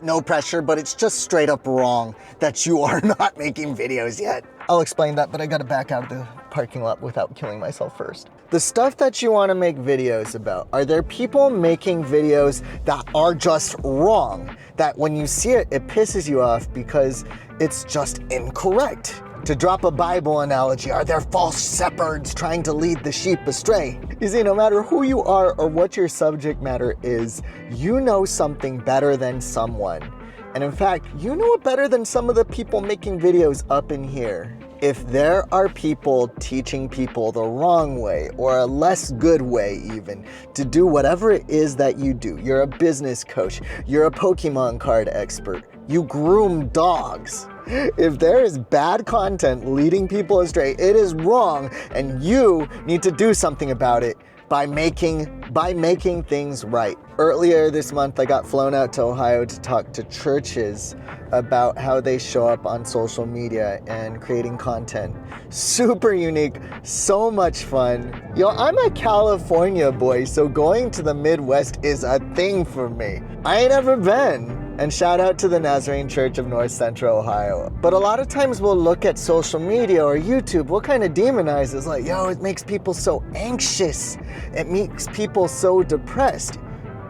no pressure, but it's just straight up wrong that you are not making videos yet. I'll explain that, but I gotta back out of the parking lot without killing myself first. The stuff that you wanna make videos about, are there people making videos that are just wrong? That when you see it, it pisses you off because it's just incorrect? To drop a Bible analogy, are there false shepherds trying to lead the sheep astray? You see, no matter who you are or what your subject matter is, you know something better than someone. And in fact, you know it better than some of the people making videos up in here. If there are people teaching people the wrong way, or a less good way even, to do whatever it is that you do, you're a business coach, you're a Pokemon card expert, you groom dogs. If there is bad content leading people astray, it is wrong, and you need to do something about it by making things right. Earlier this month, I got flown out to Ohio to talk to churches about how they show up on social media and creating content. Super unique, so much fun. Yo, I'm a California boy, so going to the Midwest is a thing for me. I ain't ever been. And shout out to the Nazarene Church of North Central Ohio. But a lot of times we'll look at social media or YouTube, we'll kind of demonize it. It's like, yo, it makes people so anxious. It makes people so depressed.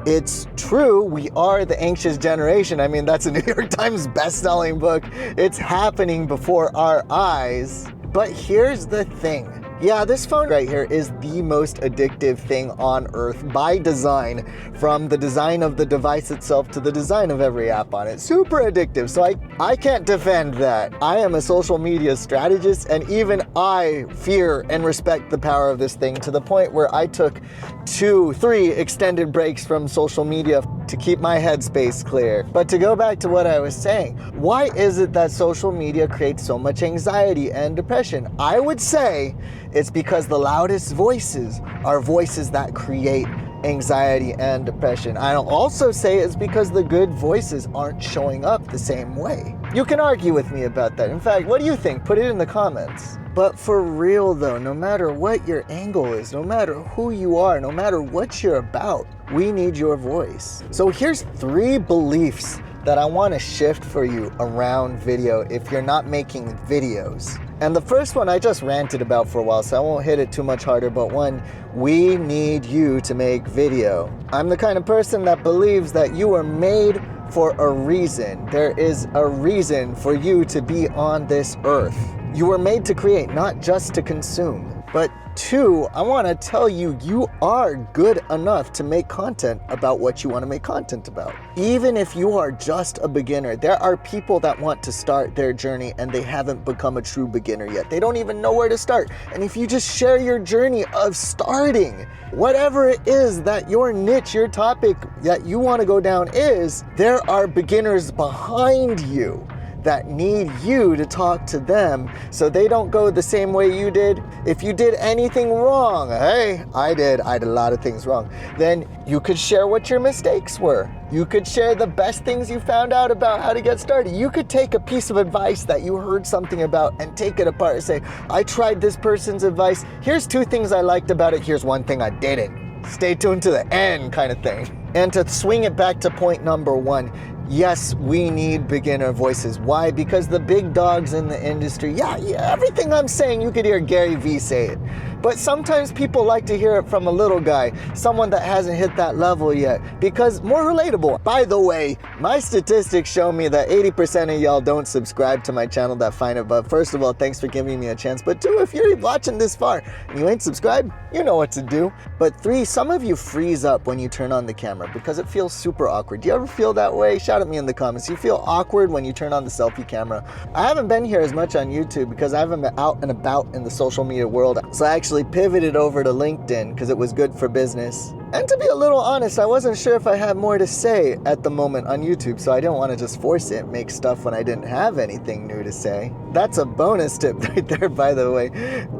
It's true, we are the anxious generation. I mean, that's a New York Times best-selling book. It's happening before our eyes. But here's the thing. Yeah, this phone right here is the most addictive thing on earth by design, from the design of the device itself to the design of every app on it. Super addictive, so I can't defend that. I am a social media strategist, and even I fear and respect the power of this thing to the point where I took 2-3 extended breaks from social media to keep my headspace clear. But to go back to what I was saying, why is it that social media creates so much anxiety and depression? I would say it's because the loudest voices are voices that create anxiety and depression. I'll also say it's because the good voices aren't showing up the same way. You can argue with me about that. In fact, what do you think? Put it in the comments. But for real though, no matter what your angle is, no matter who you are, no matter what you're about, we need your voice. So here's 3 beliefs that I want to shift for you around video if you're not making videos. And the first one I just ranted about for a while, so I won't hit it too much harder, but one, we need you to make video. I'm the kind of person that believes that you are made for a reason. There is a reason for you to be on this earth. You were made to create, not just to consume. But 2, I want to tell you, you are good enough to make content about what you want to make content about. Even if you are just a beginner, there are people that want to start their journey and they haven't become a true beginner yet. They don't even know where to start. And if you just share your journey of starting, whatever it is that your niche, your topic that you want to go down is, there are beginners behind you that need you to talk to them so they don't go the same way you did. If you did anything wrong, hey, I did a lot of things wrong, then you could share what your mistakes were. You could share the best things you found out about how to get started. You could take a piece of advice that you heard something about and take it apart and say, I tried this person's advice. Here's 2 things I liked about it. Here's 1 thing I didn't. Stay tuned to the end kind of thing. And to swing it back to point number 1, yes, we need beginner voices. Why? Because the big dogs in the industry, yeah, everything I'm saying, you could hear Gary Vee say it. But sometimes people like to hear it from a little guy, someone that hasn't hit that level yet, because more relatable. By the way, my statistics show me that 80% of y'all don't subscribe to my channel that find it. But first of all, thanks for giving me a chance. But 2, if you're watching this far and you ain't subscribed, you know what to do. But 3, some of you freeze up when you turn on the camera because it feels super awkward. Do you ever feel that way? Shout at me in the comments. You feel awkward when you turn on the selfie camera. I haven't been here as much on YouTube because I haven't been out and about in the social media world. So I actually pivoted over to LinkedIn because it was good for business. And to be a little honest, I wasn't sure if I had more to say at the moment on YouTube, so I didn't want to just force it, make stuff when I didn't have anything new to say. That's a bonus tip right there, by the way.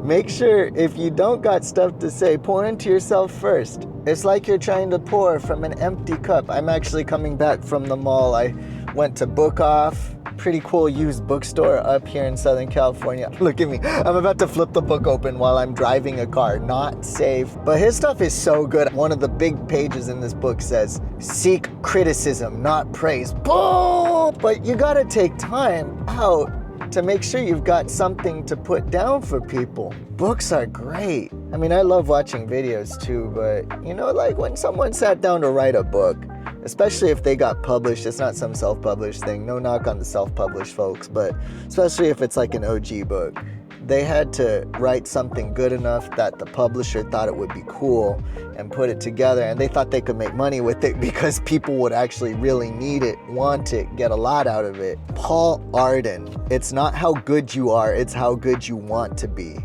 Make sure if you don't got stuff to say, pour into yourself first. It's like you're trying to pour from an empty cup. I'm actually coming back from the mall. I went to Book Off, pretty cool used bookstore up here in Southern California. Look at me. I'm about to flip the book open while I'm driving a car. Not safe. But his stuff is so good. One of the big pages in this book says, seek criticism, not praise. Boom! But you gotta take time out to make sure you've got something to put down for people. Books are great. I mean, I love watching videos too, but you know, like when someone sat down to write a book, especially if they got published, it's not some self-published thing, no knock on the self-published folks, but especially if it's like an OG book, they had to write something good enough that the publisher thought it would be cool and put it together, and they thought they could make money with it because people would actually really need it, want it, get a lot out of it. Paul Arden, it's not how good you are, it's how good you want to be.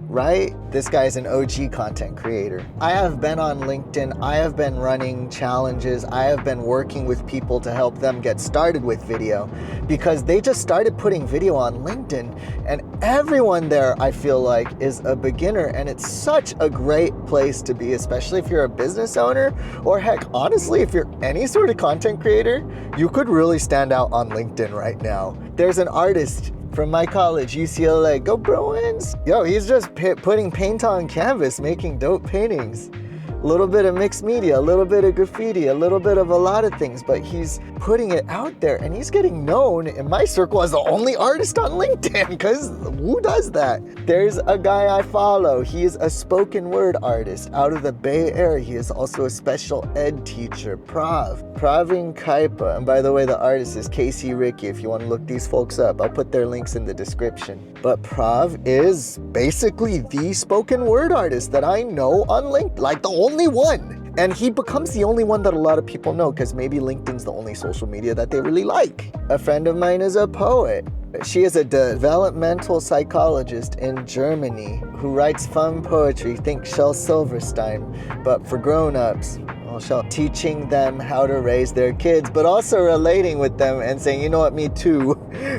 Right? This guy's an OG content creator. I have been on LinkedIn. I have been running challenges. I have been working with people to help them get started with video because they just started putting video on LinkedIn, and everyone there, I feel like, is a beginner, and it's such a great place to be, especially if you're a business owner, or heck, honestly, if you're any sort of content creator, you could really stand out on LinkedIn right now. There's an artist from my college, UCLA, go Bruins. Yo, he's just putting paint on canvas, making dope paintings. A little bit of mixed media, a little bit of graffiti, a little bit of a lot of things, but he's putting it out there, and he's getting known in my circle as the only artist on LinkedIn, because who does that? There's a guy I follow. He is a spoken word artist out of the Bay Area. He is also a special ed teacher, Praveen Kaipa. And by the way, the artist is Casey Ricky. If you want to look these folks up, I'll put their links in the description. But Prav is basically the spoken word artist that I know on LinkedIn, like the only one. And he becomes the only one that a lot of people know because maybe LinkedIn's the only social media that they really like. A friend of mine is a poet. She is a developmental psychologist in Germany who writes fun poetry, think Shel Silverstein, but for grown-ups. Teaching them how to raise their kids, but also relating with them and saying, you know what, me too,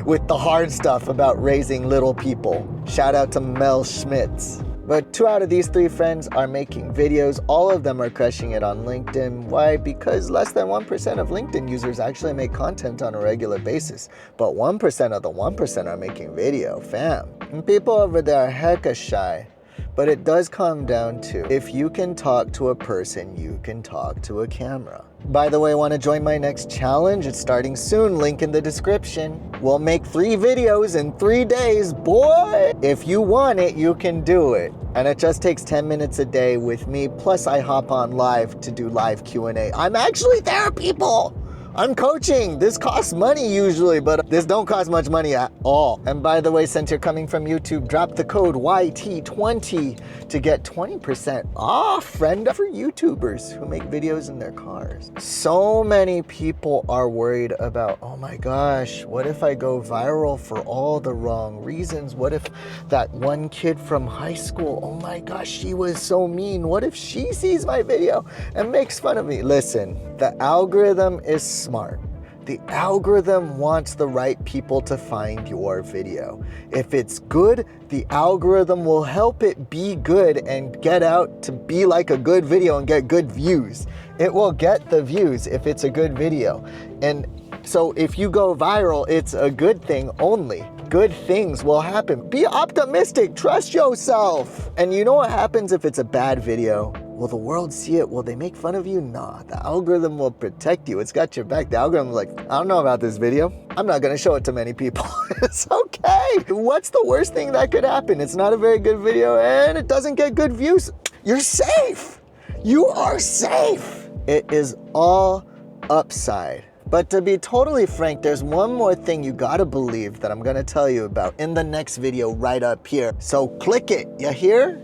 with the hard stuff about raising little people. Shout out to Mel Schmitz. But 2 out of these 3 friends are making videos. All of them are crushing it on LinkedIn. Why? Because less than 1% of LinkedIn users actually make content on a regular basis. But 1% of the 1% are making video, fam. And people over there are hecka shy. But it does come down to, if you can talk to a person, you can talk to a camera. By the way, want to join my next challenge? It's starting soon, link in the description. We'll make 3 videos in 3 days, boy! If you want it, you can do it. And it just takes 10 minutes a day with me, plus I hop on live to do live Q&A. I'm actually there, people! I'm coaching. This costs money usually, but this don't cost much money at all. And by the way, since you're coming from YouTube, drop the code YT20 to get 20% off, friend, for YouTubers who make videos in their cars. So many people are worried about, oh my gosh, what if I go viral for all the wrong reasons? What if that one kid from high school, oh my gosh, she was so mean. What if she sees my video and makes fun of me? Listen, the algorithm is smart. The algorithm wants the right people to find your video. If it's good, the algorithm will help it be good and get out to be like a good video and get good views. It will get the views if it's a good video. And so if you go viral, it's a good thing only. Good things will happen. Be optimistic, trust yourself. And you know what happens if it's a bad video? Will the world see it? Will they make fun of you? Nah, the algorithm will protect you. It's got your back. The algorithm's like, I don't know about this video. I'm not gonna show it to many people. It's okay. What's the worst thing that could happen? It's not a very good video and it doesn't get good views. You're safe. You are safe. It is all upside. But to be totally frank, there's one more thing you gotta believe that I'm gonna tell you about in the next video right up here. So click it, you hear?